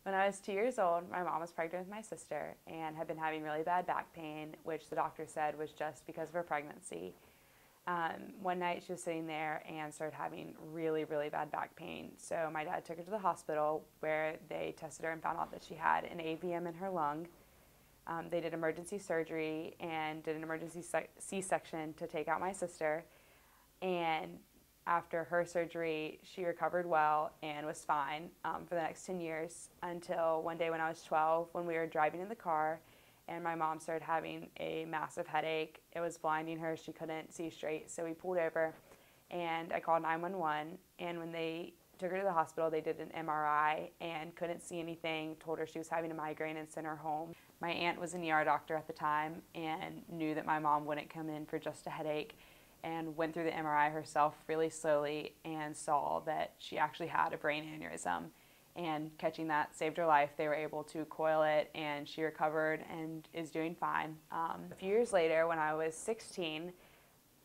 When I was 2 years old, my mom was pregnant with my sister and had been having really bad back pain, which the doctor said was just because of her pregnancy. One night she was sitting there and started having really, really bad back pain. So my dad took her to the hospital where they tested her and found out that she had an AVM in her lung. They did emergency surgery and did an emergency C-section to take out my sister. And after her surgery, she recovered well and was fine for the next 10 years until one day when I was 12, when we were driving in the car and my mom started having a massive headache. It was blinding her. She couldn't see straight. So we pulled over and I called 911. And when they took her to the hospital, they did an MRI and couldn't see anything, told her she was having a migraine and sent her home. My aunt was an ER doctor at the time and knew that my mom wouldn't come in for just a headache, and went through the MRI herself really slowly and saw that she actually had a brain aneurysm. And catching that saved her life. They were able to coil it and she recovered and is doing fine. A few years later, when I was 16,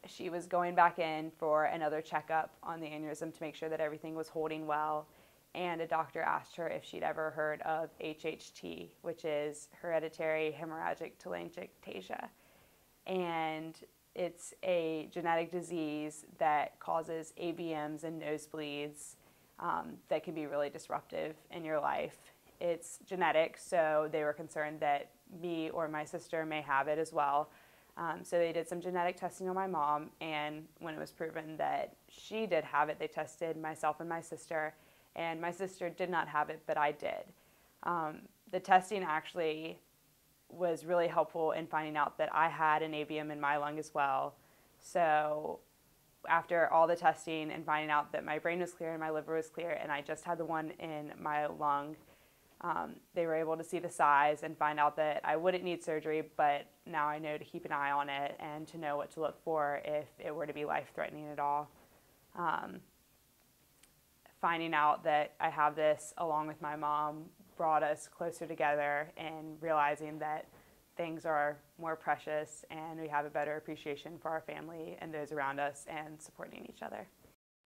she was going back in for another checkup on the aneurysm to make sure that everything was holding well. And a doctor asked her if she'd ever heard of HHT, which is Hereditary Hemorrhagic Telangiectasia. And it's a genetic disease that causes AVMs and nosebleeds that can be really disruptive in your life. It's genetic, so they were concerned that me or my sister may have it as well. So they did some genetic testing on my mom, and when it was proven that she did have it, they tested myself and my sister, and my sister did not have it, but I did. The testing actually was really helpful in finding out that I had an AVM in my lung as well. So after all the testing and finding out that my brain was clear and my liver was clear and I just had the one in my lung, they were able to see the size and find out that I wouldn't need surgery, but now I know to keep an eye on it and to know what to look for if it were to be life-threatening at all. Finding out that I have this along with my mom brought us closer together and realizing that things are more precious and we have a better appreciation for our family and those around us and supporting each other.